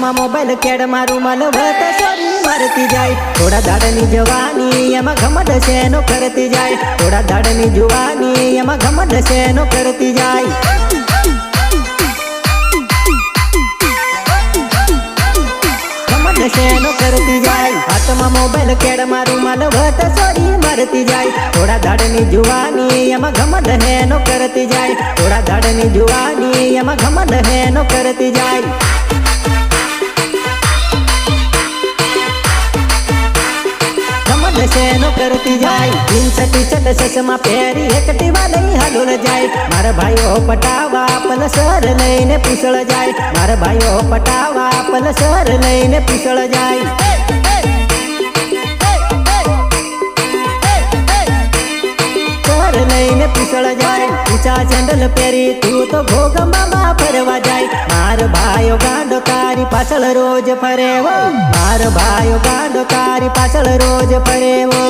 હાથમાં મોબાઈલ કેડમાં રૂમાલ વટ સોરી મારતી જાય થોડા દાડની જવાની એમાં ઘમંડ છે નો કરતી જાય થોડા દાડની જુવાની એમાં ઘમંડ છે નો કરતી જાય નો કરતી જાય હાથમાં મોબાઈલ કેડમાં રૂમાલ વટ સોરી મારતી જાય થોડા દાડની જુવાની એમાં ઘમંડ હે નો કરતી જાય થોડા દાડની જુવાની એમાં ઘમંડ હે નો કરતી જાય નો કરતી જાય જીન્સ ટી-શર્ટ ચશ્મા પહેરી એકટીવા લઈ હાલોલ જાય મારા ભાઈઓ પટાવા પલસર લઈને પૂછળ જાય મારા ભાઈઓ પટાવા પલસર લઈને પૂછળ જાય લઈને પૂછળ જાય ઊંચા ચંડલ પહેરી તું તો ભોગમાં ફરવા જાય માર ભાઈઓ ગાંડો તારી પાછળ રોજ ફરેવો માર ભાઈઓ ગાંડો તારી પાછળ રોજ ફરેવો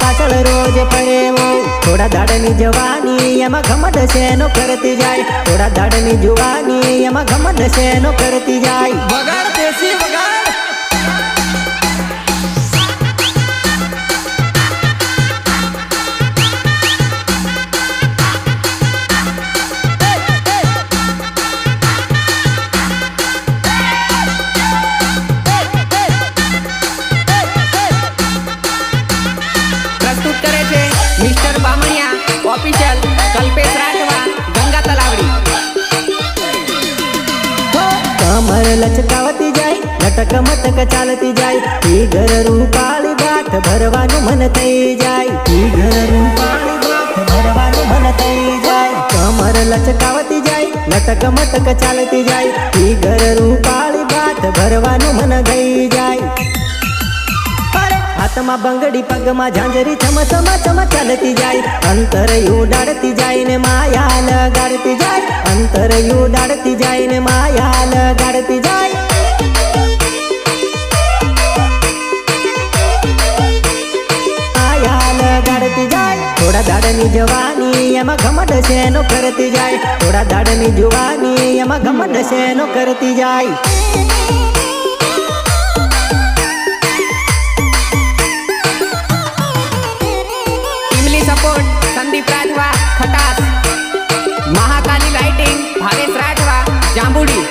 પાછળ રોજ ફરેવો થોડા દાડની જવાની એમાં ઘમંડ છે નો કરતી જાય થોડા દાડની જુવાની એમાં ઘમંડ છે નો કરતી જાય વગાડ દેશી વગાડ मिस्टर बामणिया ऑफिशियल कल्पेश राठवा गंगा तलावड़ी कमर लचकावती जाय लटक मटक चालती जाय ई घर रूपाળી ગાંઠ ભરવાનું મન થઈ જાય ઈ ઘર રૂપાળી ગાંઠ ભરવાનું મન થઈ જાય કમર લચકાવતી જાય લટક મટક ચાલતી જાય ઈ ઘર રૂપાળી ગાંઠ ભરવાનું મન થઈ જાય હાથમાં બંગડી પગમાં ઝાંઝરી છમ છમ છમ ચાલતી જાય અંતર ઉડાડતી જાય ને માયા લગાડતી જાય અંતર ઉડાડતી જાય ને માયા લગાડતી જાય માયા લગાડતી જાય થોડા દાડની જવાની એમાં ઘમંડ છે નો કરતી જાય થોડા દાડની જુવાની એમાં ઘમંડ છે નો કરતી જાય सपोर्ट संदीप राठवा खटास महाकाली लाइटिंग भावेश राठवा जांबुड़ी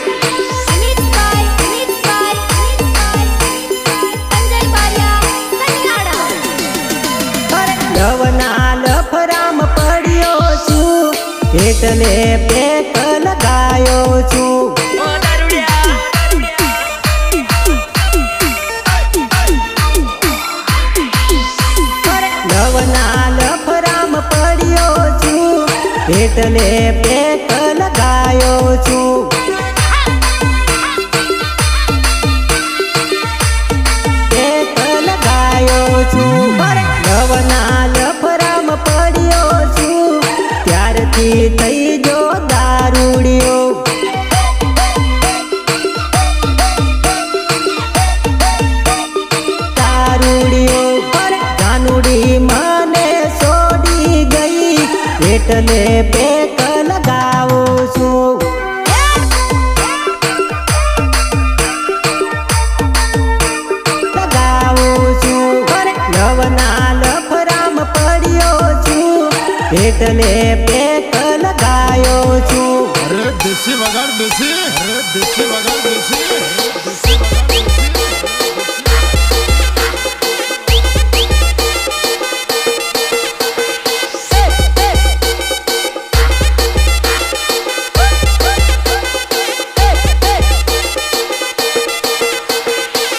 લવના લફરામ પડ્યો છું એટલે પેક લગાયો છું એટલે પેક લગાયો છું પેક લગાયો છું લવના લફરામ પડ્યો છું ત્યારથી થઈ જો દારૂડિયો દારૂડિયો જાનુડી મને છોડી ગઈ એટલે પેક લગાવું છું લગાવું છું લવના લફરામ પડ્યો છું એટલે પેક લગાયો છું અરે દેશી વગાડ દેશી અરે દેશી વગાડ દેશી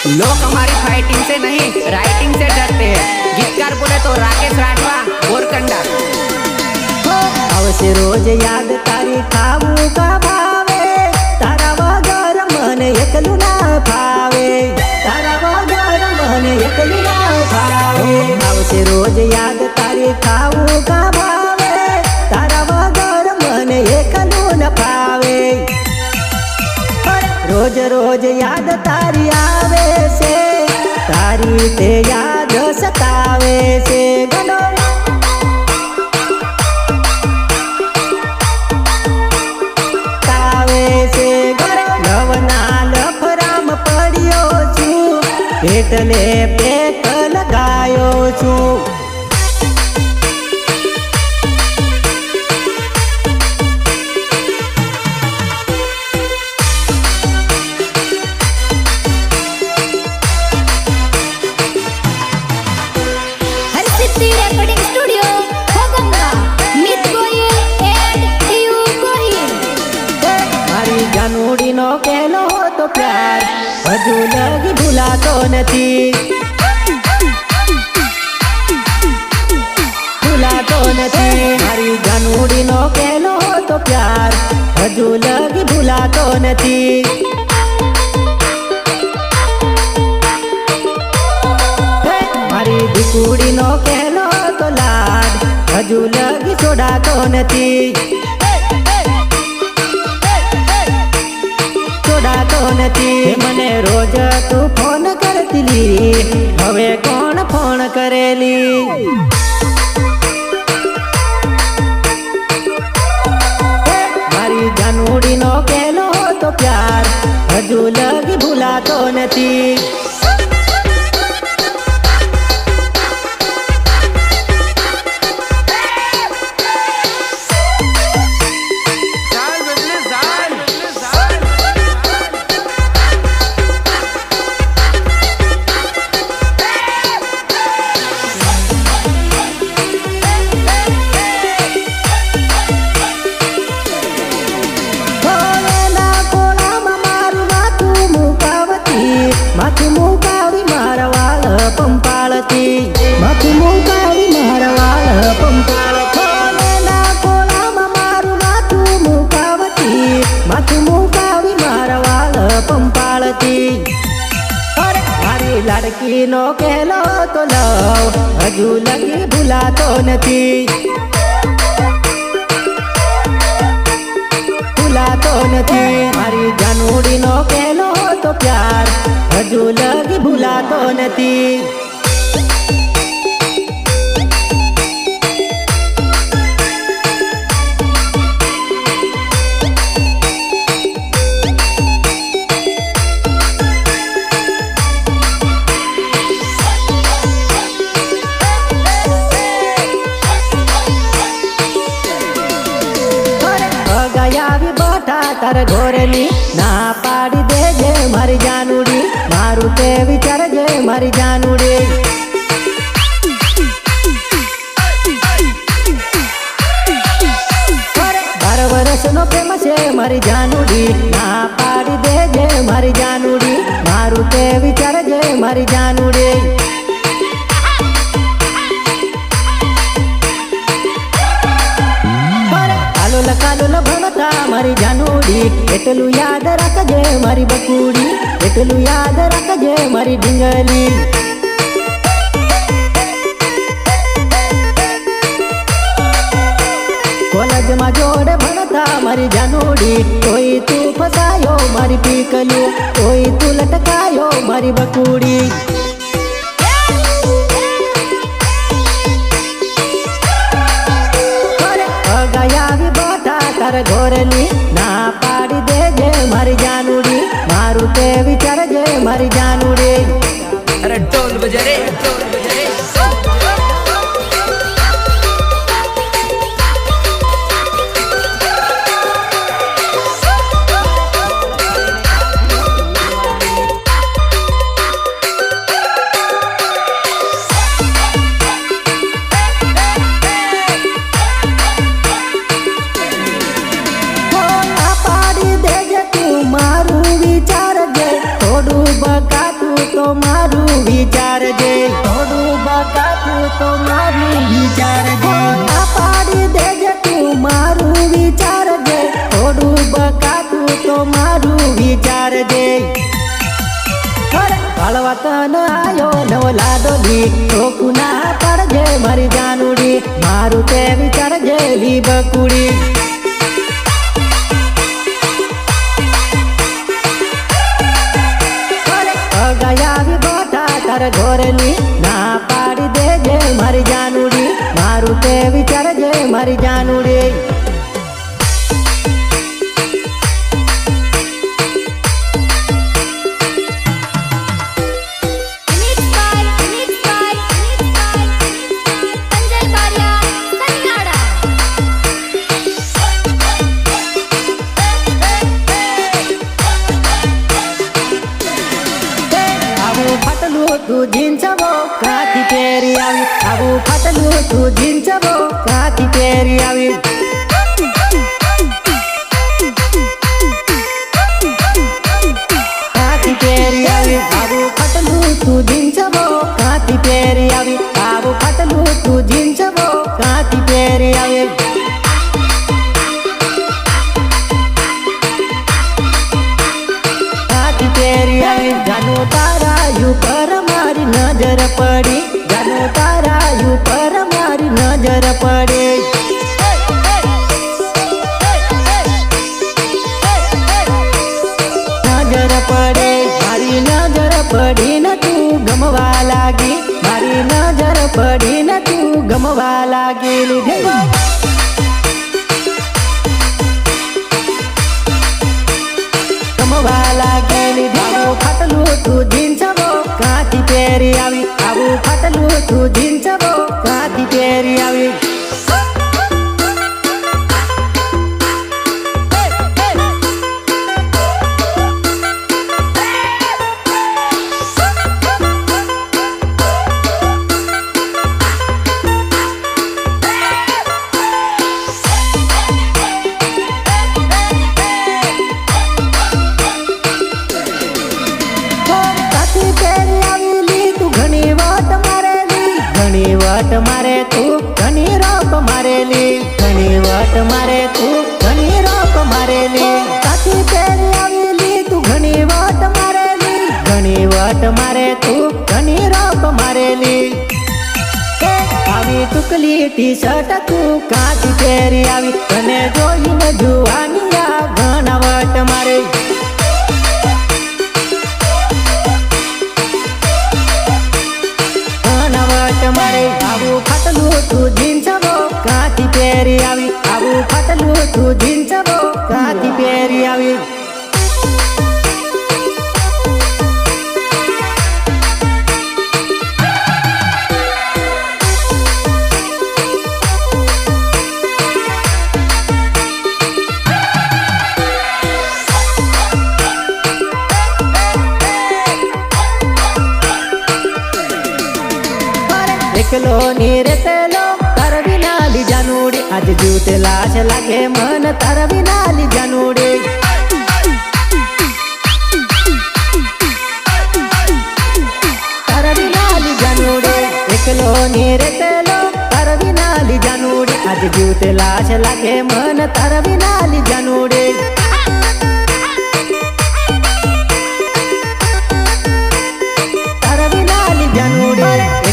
लोग हमारी फाइटिंग से नहीं राइटिंग से डरते हैं गीतकार बोले तो राकेश राठवा बोरकंडा आवशे रोज याद तारी खाવું કા ભાવે તારા વગર મને એકલું ના ફાવે તારા વગર મને એકલું ના ફાવે આવશે રોજ યાદ તારી ખાવું કા ભાવે તારા વગર મને એકલું ના ફાવે રોજ રોજ યાદ તારી આવે છે તારી તે યાદ સતાવે છે ગણો એટલે પેક લગાયો છું. हरसिद्धि रेकॉर्डिंग स्टूडियो होगंगा मित गोयल एंड डीयू गोहिल. મારી જાનુડીનો પહેલો તો પ્યાર હજુ લગી ભૂલાતો નથી. ભૂલાતો નથી. મારી જાનુડીનો પહેલો તો પ્યાર હજુ લગી ભૂલાતો નથી. મારી દીકુડીનો પહેલો તો લાડ હજુ લગી છોડાતો નથી. છોડાતો નથી. મને રોજ તું ફોન કરતી, હવે કોણ ફોન કરેલી? મારી જાનુડીનો પહેલો તો પ્યાર હજુ લગી ભૂલાતો નથી. ભોલેના ખોળામાં મારું માથું મુકાવતી, માથું મુકાવી મારા વાળ પંપાળતી, માથું મુકાવી મારા વાળ પંપાળતી. ભોલેના ખોળામાં મારું માથું મુકાવતી, માથું મુકાવી મારા વાળ પંપાળતી. મારી લાડકીનો કહેલો તો લવ હજુ લગી ભૂલાતો નથી. ભૂલાતો નથી. મારી જાનુડીનો પહેલો તો પ્યાર હજુ લગી ભૂલાતો નથી. ગયા બટા તાર ઘોરની ના પાડી દેજે મારી જાનુડી, મારું તે વિચારજે મારી જાનુડી. 12 વર્ષનો પ્રેમ છે મારી જાનુડી, ના પાડી દેજે મારી જાનુડી, મારું તે વિચારજે મારી જાનુડી. કાલોલ ભણતા મારી જાનુડી, એટલું યાદ રાખજે મારી બકુડી, એટલું યાદ રાખજે મારી ઢીંગલી. કોલેજમાં જોડે ભણતા મારી જાનુડી, કોઈ તું ફસાયો મારી પીકલું, કોઈ તું લટકાયો મારી બકુડી. તાર ઘોરની ના પાડી દેજે મારી જાનુડી, મારું તે વિચારજે મારી જાનુડી. अरे ढोल बजा रे, ढोल बजा रे. મારું વિચારજે, થોડું બકાતું તો મારું વિચારજે. આ પાડી દેજે તું મારું વિચારજે, થોડું બકાતું તો મારું વિચારજે. કાળવા તન આયો નવ લાડોલી, ટોકું ના પડજે મારી જાનુડી, મારું તે વિચારજે લી બકુડી. ગયા બટા તાર ઘોરની ના પાડી દેજે મારી જાનુડી, મારું તે વિચારજે મારી જાનુડી. તું જીન્સવો કાથી પહેરી આવી આવું ફાટલું તું જીન્સવો કાથી પહેરી આવી કાથી પહેરી આવી આવું ફાટલું તું જીન્સવો કાથી પહેરી આવી આવું ફાટલું તું જીન્સવો કાથી પહેરી આવી જાનો તારા ઉપર મારી નજર પડી જાનો તારા ઉપર મારી નજર પડી નજર પડે મારી નજર પડી ને તું ગમવા લાગી મારી નજર પડી ને તું ગમવા લાગી ગમવા લાગેલી આવું ફાટલું તું જીન્સવો કાથી પહેરી આવી આવું ફાટલું તું જીન્સવો કાથી પહેરી આવી વટ મારે તું ઘણી રોપ મારેલી ઘણી વટ મારે તું ઘણી રોપ મારેલી કાથી પહેરી આવેલી તું ઘણી વટ મારેલી ઘણી વટ મારે તું ઘણી રોપ મારેલી આવી ટુકલી ટી શર્ટ તું કાથી પહેરી આવી તને જોઈને જુવાનિયા ઘણા વટ મારે મારે આવું ફાટલું તું જીન્સવો કાથી પહેરી આવી આવું ફાટલું તું જીન્સવો કાથી પહેરી આવી એકલો નીરતેલો તાર વિના લીજા નૂડી આજ જીવતે લાશ લાગે મન તાર વિના લીજા નૂડી તાર વિના લીજા નૂડી એકલો નીરતેલો તાર વિના લીજા નૂડી આજ જીવતે લાશ લાગે મન તાર વિના લીજા નૂડી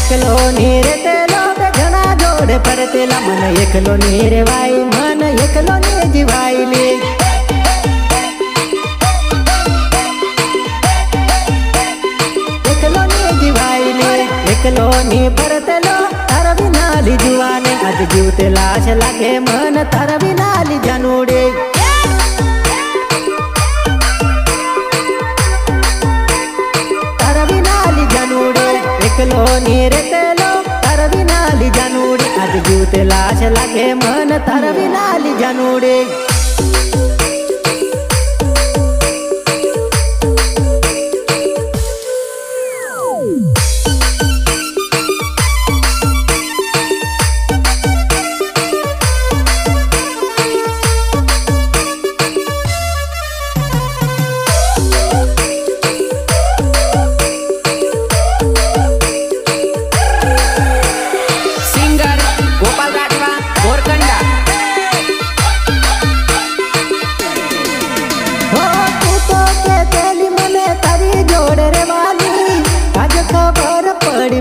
એકલો નીરતેલો ઘણા જોડે પડતેલા મન એકલો નીરવાય મન એકલો ને જીવાયલી એકલો ને જીવાયલી એકલો ની પડતેલો તાર વિના લીજવાને આજ જીવતે લાશ લાગે મન તાર વિના લીજા નૂડે તાર વિના લીજા નૂડે એકલો નીરતેલો તાર વિના લીજા નૂડી આજ જીવતે લાશ લાગે મન તાર વિના લીજા નૂડી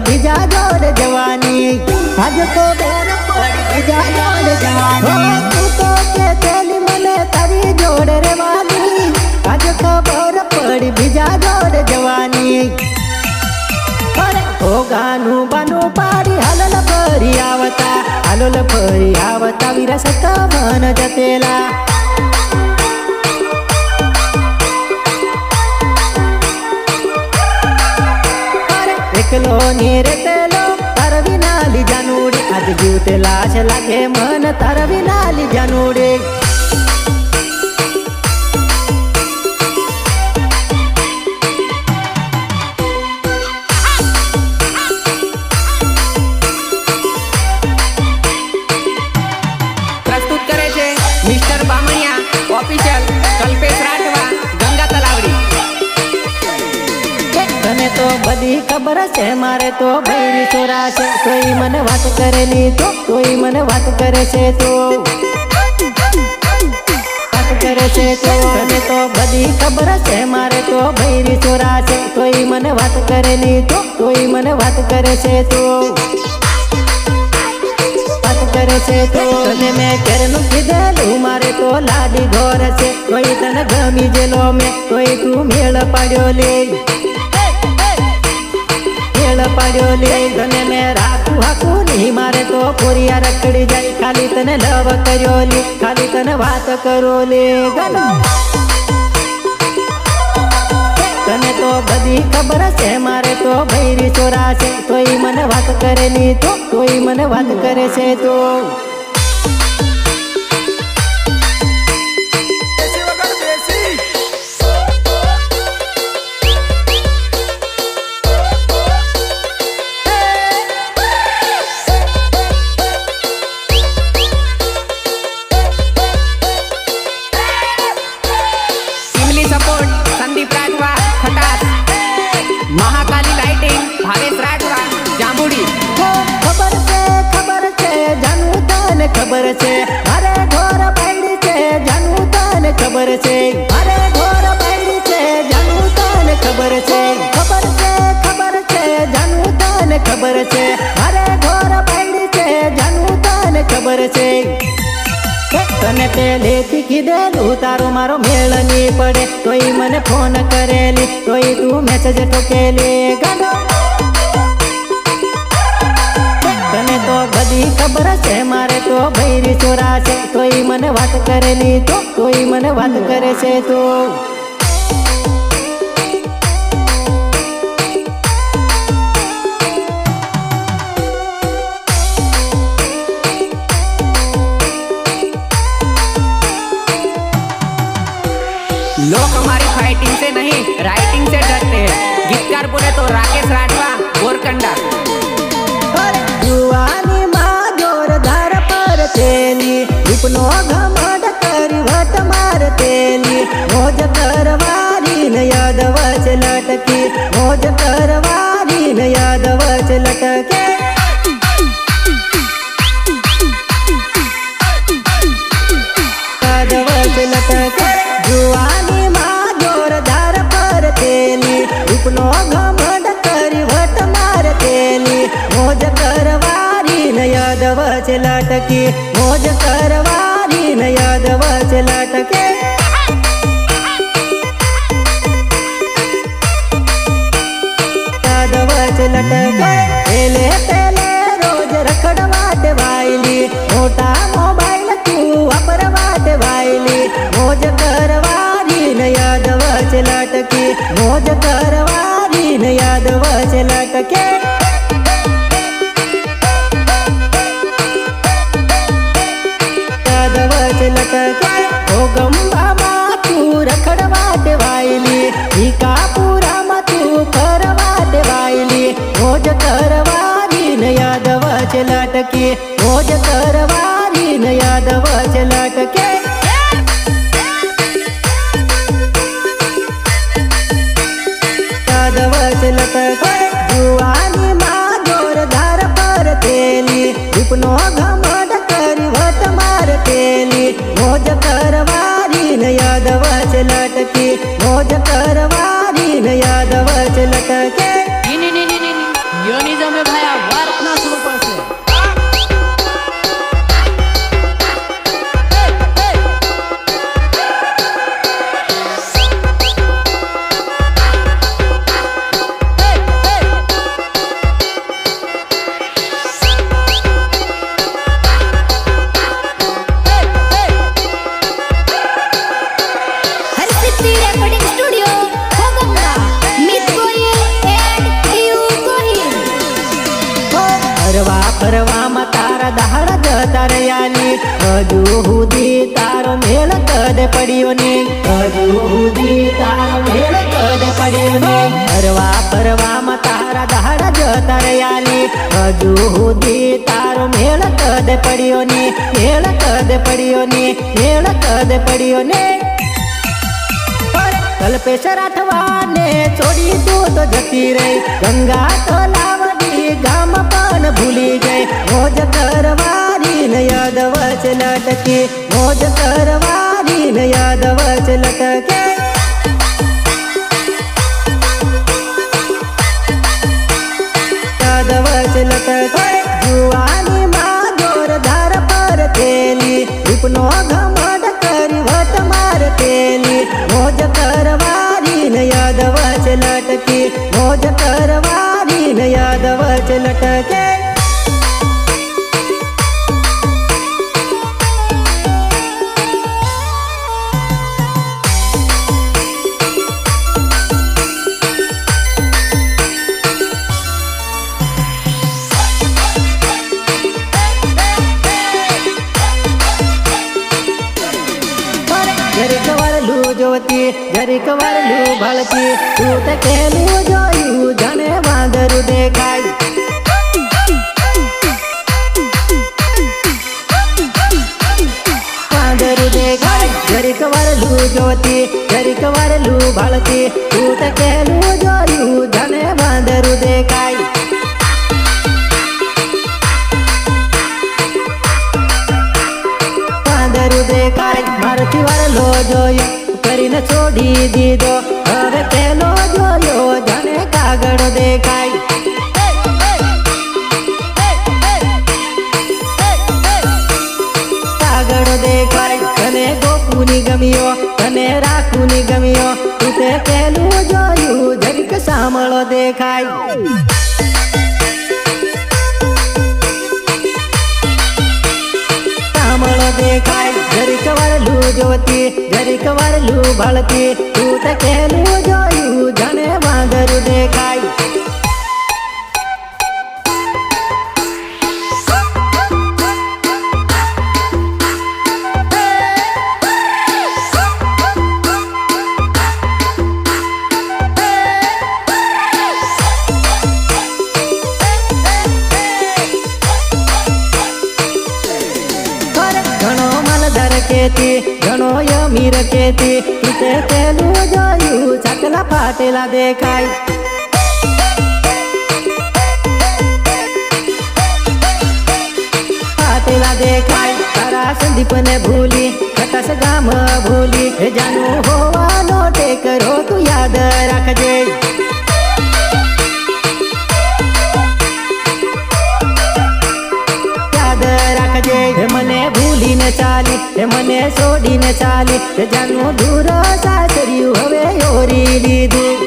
બીજા જોડે જવાની આજ તો બેર પડી બીજા જોડે જવાની તું તો કે તેલી મને તારી જોડે રેવાની આજ ખબર પડી બીજા જોડે જવાની ઓ ગાનું બાનું પાડી હાલલ ફરી આવતા વિરસ કમન જતેલા એકલો નીરતેલો તાર વિના લીજા નૂડી આજ જીવતે લાશ લાગે મન તાર વિના લીજા નૂડી તને તો બધી ખબર છે મારે તો ભૈરી ચોરા છે કોઈ મને વાત કરેલી તો કોઈ મને વાત કરે છે તો વાત કરે છે તો તને તો બધી ખબર છે મારે તો ભૈરી ચોરા છે કોઈ મને વાત કરેલી તો કોઈ મને વાત કરે છે તો વાત કરે છે તો તને મેં ઘરનું કીધેલું મારે તો લાડી ઘોર છે કોઈ તને ગમી જેલો મેં કોઈ તું મેળ પાડ્યો લે પાડ્યો લે તને મેં રાખું હાકું નહીં મારે તો કોરિયા રખડી જાય ખાલી તને લવ કર્યો લે ખાલી તને વાત કરો લે ગનો તને તો બધી ખબર છે મારે તો ભૈરી ચોરા છે તોય મને વાત કરેલી તો તોય મને વાત કરે છે તો महाकाली लाइटिंग भावेश राठवा जांबुड़ी खबर છે જાનું તને ખબર છે મારે ઘોર બાંધી છે જાનું તને ખબર છે મારે ઘોર બાંધી છે જાનું તને ખબર છે જાનું તને ખબર છે મારે ઘોર બાંધી છે જાનું તને ખબર છે તને પહેલેથી કીધેલું તારો મારો મેળ નહીં પડે તોય મને ફોન કરેલી તોય તું મેસેજ ઠોકેલી ગાડો તને તો બધી ખબર છે મારે તો ભૈરી ચોરા છે તોય મને વાત કરેલી તો તોય મને વાત કરે છે તો लोग हमारी फाइटिंग से नहीं राइटिंग से डरते हैं गीतकार बोले तो राकेश राठवा गोरकंडा जुआनी माँ जोरदार पर तेली उपनो घमंड करी वट मार तेली मोज करवारी न याद वच लटकी मोज करवारी न याद वच लटके याद वच लटके जुआनी माँ जोरदार पर तेली उपनो घमंड करी वट मार तेली मोज करवारी न याद वच लटकी मोज करवारी न याद वच लटके याद वच लटके पेले पेले रोज रखड़वाट वायली मोटा मोबाइल तू वापरवाट वायली मोज करवारी न याद वच लटकी मोज करवारी न याद वच लटके याद वच लटके ओ गंबा माँ तू रखड़वाट वायली भिकापुरा माँ तू करवाट वायली मोज करवारी न याद वच लटकी मोज करवारी न याद वच लटके याद वच लटके जुआनी माँ जोरदार पर तेली उपनो घमंड करी वट मार तेली मोज करवारी न याद वच लटकी मोज करवारी न याद वच लटके योनिज्म में भाया वार अपना शुरू पड़से हरसिद्धि रेकॉर्डिंग स्टूडियो होगंगा मित गोयल एंड टीयू गोहिल ફરવા ફરવામાં તારા દહાડા જતા રહ્યાની હજુ સુધી તારો મેળ કદે પડ્યો ને હજુ સુધી તારો મેળ કદે પડ્યો ને ફરવા ફરવામાં તારા દહાડા જતા રહ્યાની હજુ સુધી તારો મેળ કદે પડ્યો ને મેળ કદે પડ્યો ને મેળ કદે પડ્યો ને કલ્પેશ રાઠવાને છોડી તું તો જતી જતી રહી ગંગા તલાવડી ગામ પણ ભૂલી ગઈ મોજ કરવાની ને યાદ વચ લટકી મોજ કરવાની ને યાદ વચ લટકે યાદ વચ લટકે જુવાની માં જોરદાર પર તેલી રૂપનો ઘમંડ કરી વટ મારતેલી મોજ કરવાની ને યાદ વચ લટકી મોજ કરવાની ને યાદ વચ લટકે જરીક વારલું જોતી જરીક વારલું ભળતી તું તે કેલું જોયું જાણે વાંદરું દેખાય વાંદરું દેખાય જરીક વારલું જોતી જરીક વારલું ભળતી તું તે કેલું જોયું જાણે વાંદરું દેખાય વાંદરું દેખાય મારથી વારલો જોયો કરીને છોડી દીધો હવે પેલો જોયો જાણે કાગળ દેખાય કાગળ દેખાય તને ગોપુની ગમ્યો તને રાખુની ગમ્યો તું તે પેલું જોયું જરીક સાંભળો દેખાય સાંભળો દેખાય જરીક વારલું જોતી જરીક વારલું ભળતી તું તે કેલું જોયું જાણે વાંદરું દેખાય ઘણો માલદાર કેતી ઘણો અમીર કેતી તું તે પેલું જોયું ચાકલા ફાટેલા દેખાય ફાટેલા દેખાય તારા સંદીપને ભૂલી ખટાસ ગામ ભૂલી હે જાનું હોવાનો ટેકરો તું યાદ રાખજે હે મને ભૂલીને ચાલી હે મને છોડીને ચાલી હે જાનું દૂર સાસર્યું હવે ઓરી લીધું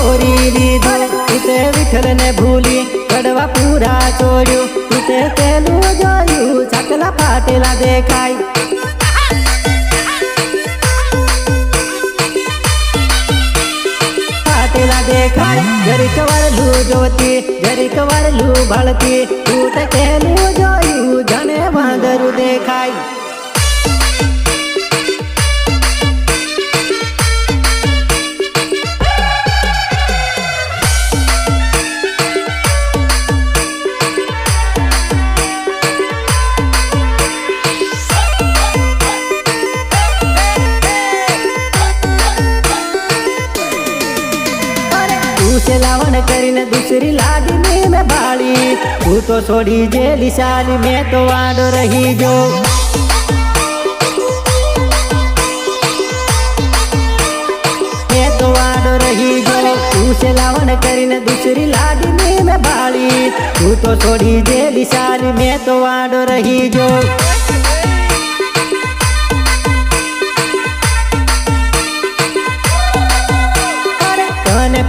ઓરી લીધું તું તે વિઠ્ઠલને ભૂલી કડવા પૂરા છોડ્યું તું તે પેલું જોયું ચાકલા ફાટેલા દેખાય દેખાય જરીક વારલું જોતી જરીક વારલું ભળતી તું તે કેલું જોયું જાણે વાંદરું દેખાય से लावन કરીને दूसरी लाडनी में भाड़ी तू तो छोड़ी जेली साली में तो वाडो रही जो मैं तो वाडो रही जो तू से लावन કરીને दूसरी लाडनी में भाड़ी तू तो छोड़ी जेली साली में तो वाडो रही जो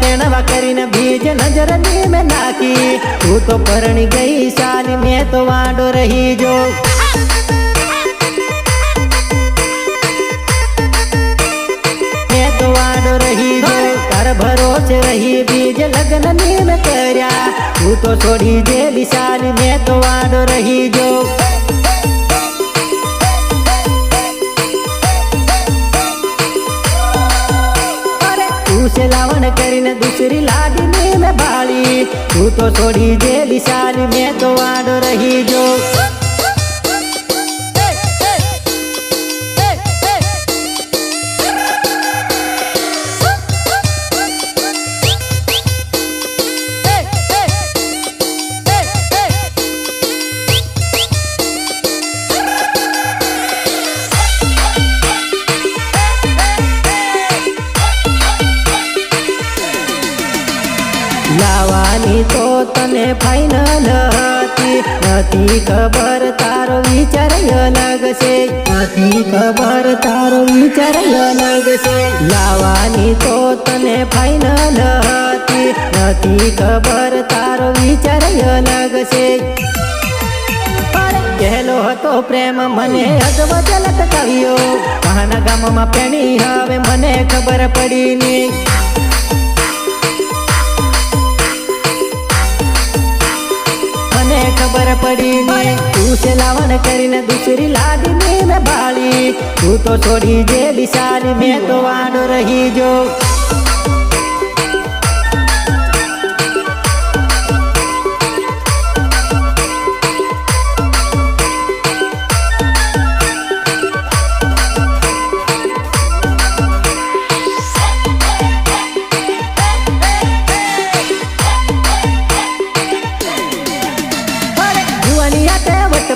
पेणवा કરીને बीज नजरनी में नाखी तू तो परणी गई साली में तो वाडो रही जो मैं तो वाडो रही जो तार भरोसे रही बीज लगननी में कर्या तू तो छोड़ी जेली साली में तो वाडो रही जो से लावन કરીને दूसरी लाडनी में भाड़ी तू तो छोड़ी जेली साली में तो वाडो रही जो તને ફાઇનલ હતી નથી ખબર તારો વિચાર અલગ છે નથી ખબર તારો વિચાર અલગ છે લાવવાની તો તને ફાઇનલ હતી નથી ખબર તારો વિચાર અલગ છે કહેલો હતો પ્રેમ મને અજબ લટકાવ્યો કહાના ગામમાં પેણી હવે મને ખબર પડી ની મને ખબર પડી ની તું છે લાવણ કરીને દૂસરી લાડીની મેં બાળી તું તો છોડી જેલી સારી મેં તો વાંડો રહી જો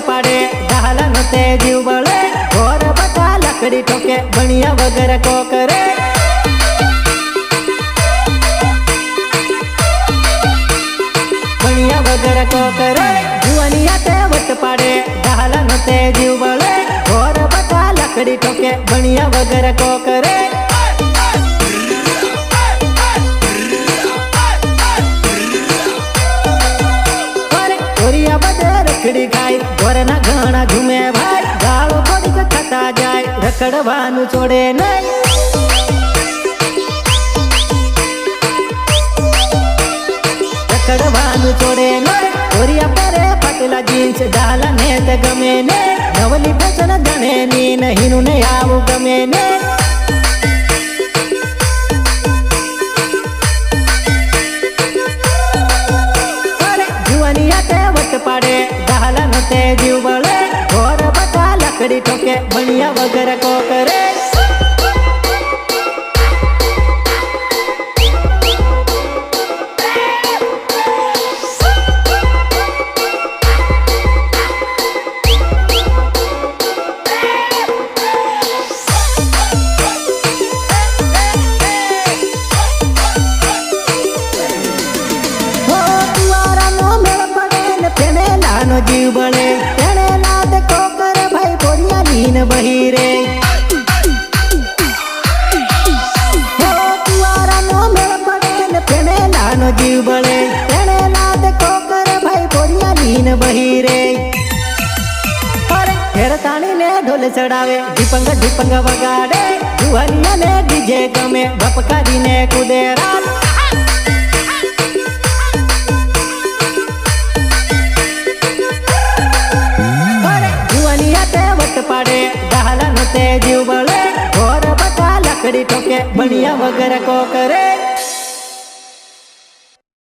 પાડે ડાલા નો તે જીવ બળે ઘોર બતા લકડી ઠોકે ભણિયા વગર કો કરે ભણિયા વગર કો કરે જુવાનિયા તે વટ પાડે ડાલા નો તે જીવ બળે ઘોર બતા લકડી ઠોકે ભણિયા વગર કો કરે રખડી ખાય ઘરના ઘણા ઝૂમે ભાઈ ગાળો થોડીક ખાતા જાય રખડવાનું છોડે નહીં રખડવાનું છોડે નહીં ઓરિયા પરે ફાટેલા જીન્સ ડાલા ને તે ગમે ને નવલી ફેશન ગણે ની નહીનું ને આવું ગમે ને પાડે ડાલા નો તે જીવ બળે ઘોર બતા લકડી ઠોકે ભણિયા વગર કો કરે જીવ બળે તેને લાદ કોકર ભાઈ પોરિયા લીન બહીરે હો તુવારા નો મેળ પડે ને તેને લાનો જીવ બળે તેને લાદ કોકર ભાઈ પોરિયા લીન બહીરે અરે ઘેર તાણી ને ઢોલ ચડાવે ઢીપંગ ઢીપંગ વગાડે જુવાનિયા ને ડીજે ગમે ભપકારી ને કુદે રાત પાડે ડાલા નો તે જીવ બળે ઘોર બતા લકડી ઠોકે ભણિયા વગર કો કરે